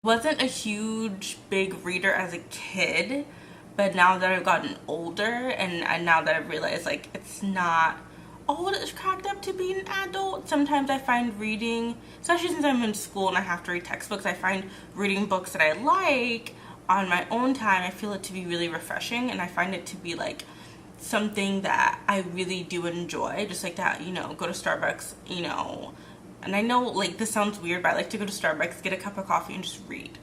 Wasn't a huge big reader as a kid, but now that I've gotten older and now that I've realized like it's not all it's cracked up to be an adult, sometimes I find reading, especially since I'm in school and I have to read textbooks, I find reading books that I like on my own time, I feel it to be really refreshing, and I find it to be like something that I really do enjoy. Just like that, you know, go to Starbucks, you know, and I know like this sounds weird, but I like to go to Starbucks, get a cup of coffee and just read.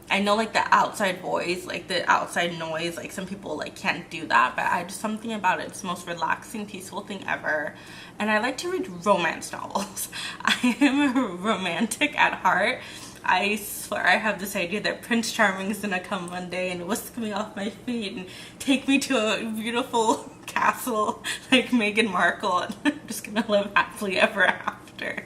I know like the outside voice, like the outside noise, like some people like can't do that, but I just, something about it, it's the most relaxing, peaceful thing ever. And I like to read romance novels. I am a romantic at heart. I swear I have this idea that Prince Charming is gonna come one day and whisk me off my feet and take me to a beautiful castle like Meghan Markle, and I'm just gonna live happily ever after.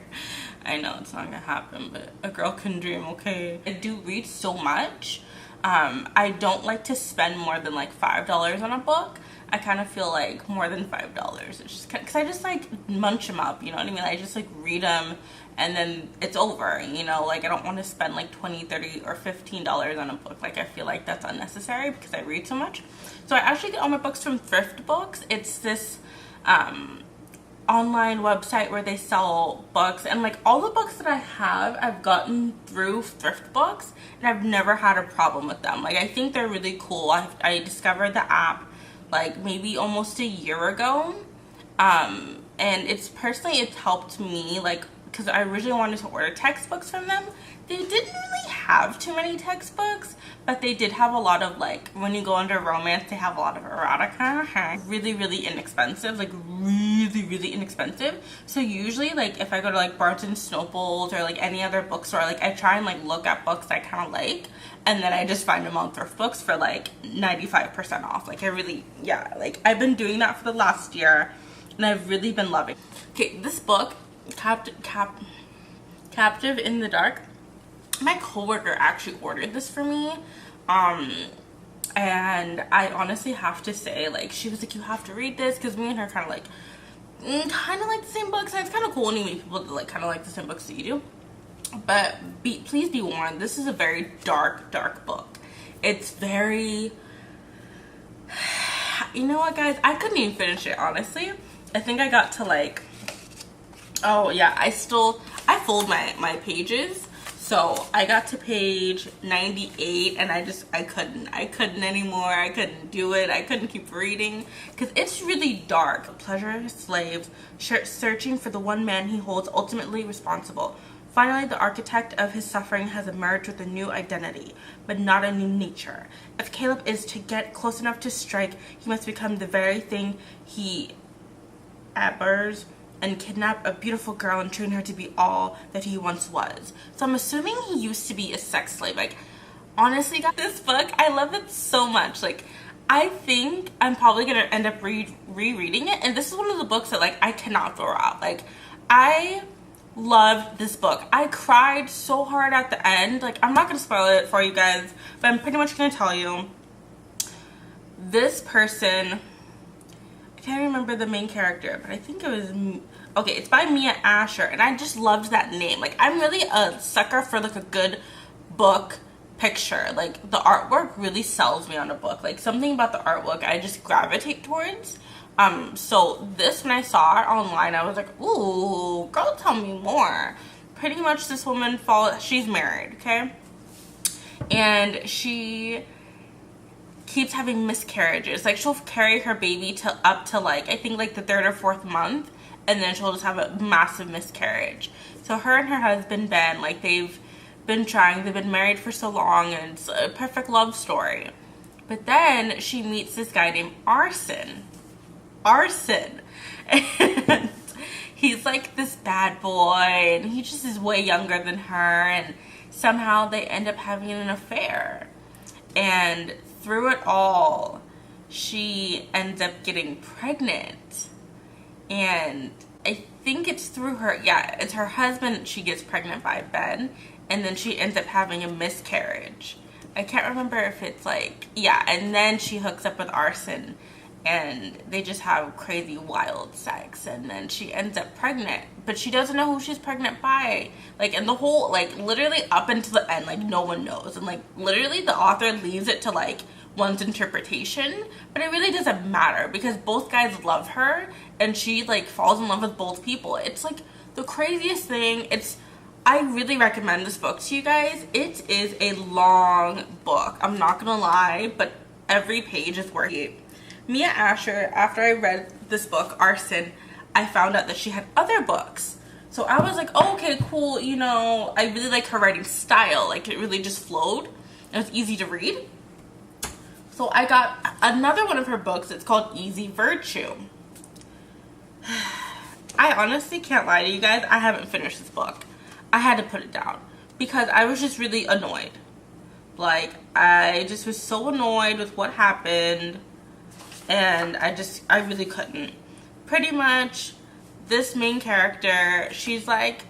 I know it's not gonna happen, but a girl can dream, okay? I do read so much. I don't like to spend more than like $5 on a book. I kind of feel like more than $5. It's just because I just like munch them up, you know what I mean? I just like read them and then it's over, you know? Like I don't want to spend like $20, $30, or $15 on a book. Like I feel like that's unnecessary because I read so much. So I actually get all my books from Thrift Books. It's this online website where they sell books, and like all the books that I have I've gotten through Thrift Books and I've never had a problem with them. Like I think they're really cool. I discovered the app like maybe almost a year ago, and it's helped me like because I originally wanted to order textbooks from them. They didn't really have too many textbooks, but they did have a lot of like, when you go under romance, they have a lot of erotica. Really, really inexpensive, like really, really inexpensive. So usually like if I go to like Barnes and Nobles or like any other bookstore, like I try and like look at books I kind of like, and then I just find them on Thrift Books for like 95% off. Like I really, yeah, like I've been doing that for the last year and I've really been loving. Okay, this book, Captive in the Dark, my coworker actually ordered this for me, and I honestly have to say, like, she was like, you have to read this, because me and her kind of like the same books, and it's kind of cool when you meet people that like kind of like the same books that you do. But please be warned, this is a very dark book. It's very, you know what guys, I couldn't even finish it, honestly. I think I got to like, oh yeah, I fold my pages. So I got to page 98 and I couldn't anymore. I couldn't do it. I couldn't keep reading because it's really dark. Pleasure slaves searching for the one man he holds ultimately responsible. Finally, the architect of his suffering has emerged with a new identity, but not a new nature. If Caleb is to get close enough to strike, he must become the very thing he abhors, and kidnap a beautiful girl and train her to be all that he once was. So I'm assuming he used to be a sex slave. Like, honestly, guys, this book, I love it so much. Like, I think I'm probably gonna end up rereading it, and this is one of the books that like I cannot throw out. Like, I loved this book. I cried so hard at the end. Like, I'm not gonna spoil it for you guys, but I'm pretty much gonna tell you this person, I can't remember the main character, but I think it was, okay, it's by Mia Asher, and I just loved that name. Like, I'm really a sucker for like a good book picture. Like, the artwork really sells me on a book. Like, something about the artwork I just gravitate towards. So this, when I saw it online, I was like, ooh, girl, tell me more. Pretty much this woman she's married, okay? And she keeps having miscarriages. Like, she'll carry her baby up to like, I think like the 3rd or 4th month, and then she'll just have a massive miscarriage. So her and her husband Ben, like, they've been married for so long, and it's a perfect love story. But then she meets this guy named Arsen, and he's like this bad boy, and he just is way younger than her, and somehow they end up having an affair. And through it all, she ends up getting pregnant. And I think it's through her, yeah, it's her husband she gets pregnant by, Ben. And then she ends up having a miscarriage. I can't remember if it's like, yeah, and then she hooks up with Arsen. and they just have crazy wild sex, and then she ends up pregnant, but she doesn't know who she's pregnant by. Like, and the whole, like, literally up until the end, like, no one knows. And, like, literally the author leaves it to, like, one's interpretation, but it really doesn't matter because both guys love her, and she, like, falls in love with both people. It's, like, the craziest thing. I really recommend this book to you guys. It is a long book, I'm not gonna lie, but every page is worth it. Mia Asher, after I read this book, Arsen, I found out that she had other books. So I was like, oh, okay, cool, you know, I really like her writing style. Like, it really just flowed. It was easy to read. So I got another one of her books. It's called Easy Virtue. I honestly can't lie to you guys. I haven't finished this book. I had to put it down because I was just really annoyed. Like, I just was so annoyed with what happened, and I really couldn't. Pretty much, this main character, she's like,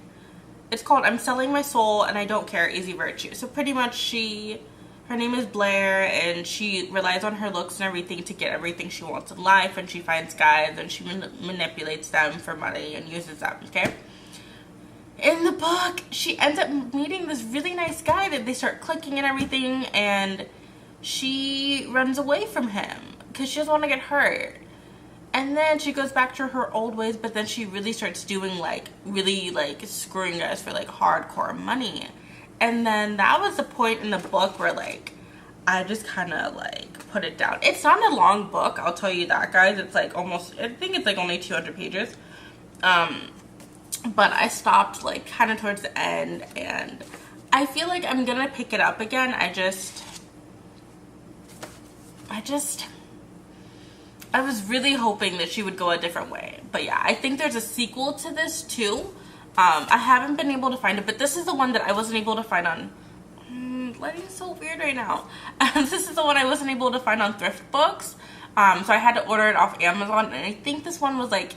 it's called I'm Selling My Soul and I Don't Care, Easy Virtue. So pretty much her name is Blair, and she relies on her looks and everything to get everything she wants in life, and she finds guys and she manipulates them for money and uses them, okay? In the book, she ends up meeting this really nice guy that they start clicking and everything, and she runs away from him because she doesn't want to get hurt. And then she goes back to her old ways, but then she really starts doing, like, really, like, screwing guys for, like, hardcore money. And then that was the point in the book where, like, I just kind of, like, put it down. It's not a long book, I'll tell you that, guys. It's, like, almost, I think it's, like, only 200 pages. But I stopped, like, kind of towards the end, and I feel like I'm gonna pick it up again. I was really hoping that she would go a different way. But yeah, I think there's a sequel to this too. I haven't been able to find it, but this is the one that I wasn't able to find on, lighting's so weird right now. This is the one I wasn't able to find on Thrift Books. So I had to order it off Amazon, and I think this one was like,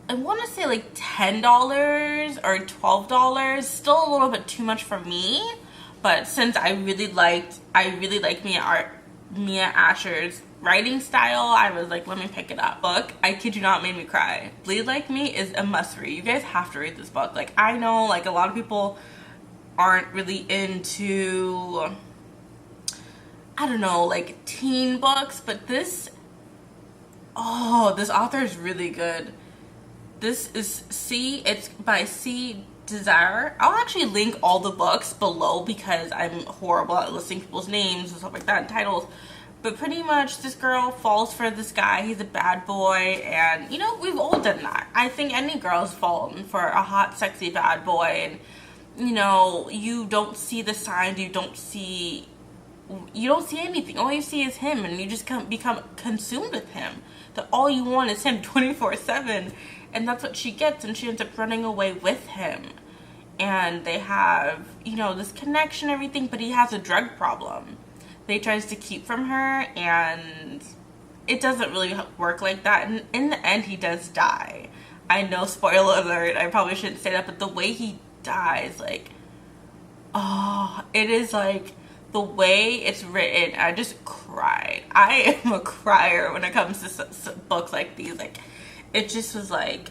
I want to say like $10 or $12. Still a little bit too much for me, but since I really liked Mia Asher's writing style, I was like, let me pick it up. Book, I kid you not, made me cry. Bleed Like Me is a must read. You guys have to read this book. Like, I know, like, a lot of people aren't really into, I don't know, like, teen books, but this author is really good. This is it's by Desir. I'll actually link all the books below because I'm horrible at listing people's names and stuff like that and titles. But pretty much this girl falls for this guy. He's a bad boy, and, you know, we've all done that. I think any girl's fallen for a hot, sexy bad boy, and, you know, you don't see the signs, you don't see anything. All you see is him, and you just become consumed with him. That all you want is him 24/7, and that's what she gets, and she ends up running away with him. And they have, you know, this connection and everything, but he has a drug problem that he tries to keep from her, and it doesn't really work like that. And in the end, he does die. I know, spoiler alert, I probably shouldn't say that, but the way he dies, like, oh, it is like, the way it's written, I just cried. I am a crier when it comes to books like these. Like, it just was like,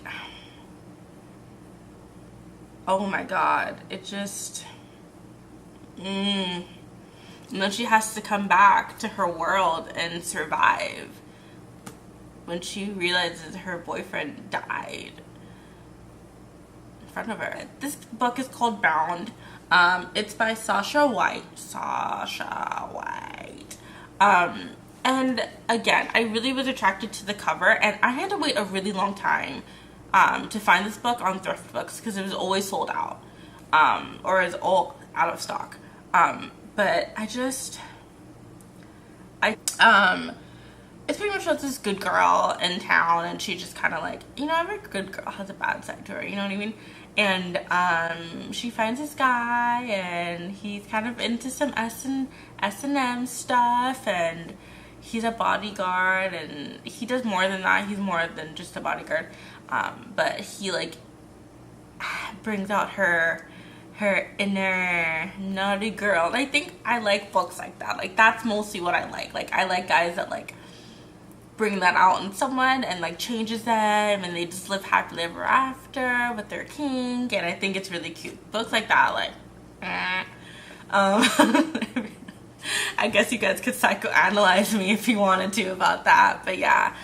oh my god, it just, and then she has to come back to her world and survive when she realizes her boyfriend died in front of her. This book is called Bound. It's by Sasha White. And again, I really was attracted to the cover, and I had to wait a really long time to find this book on Thrift Books because it was always sold out, or is all out of stock. But it's pretty much just this good girl in town, and she just kind of like, you know, every good girl has a bad side to her, you know what I mean? And she finds this guy, and he's kind of into some S&M stuff, and he's a bodyguard, and he does more than that. He's more than just a bodyguard. But he, like, brings out her inner naughty girl. And I think I like books like that. Like, that's mostly what I like. Like, I like guys that, like, bring that out on someone and like changes them, and they just live happily ever after with their king. And I think it's really cute. Books like that, like, I guess you guys could psychoanalyze me if you wanted to about that, but yeah.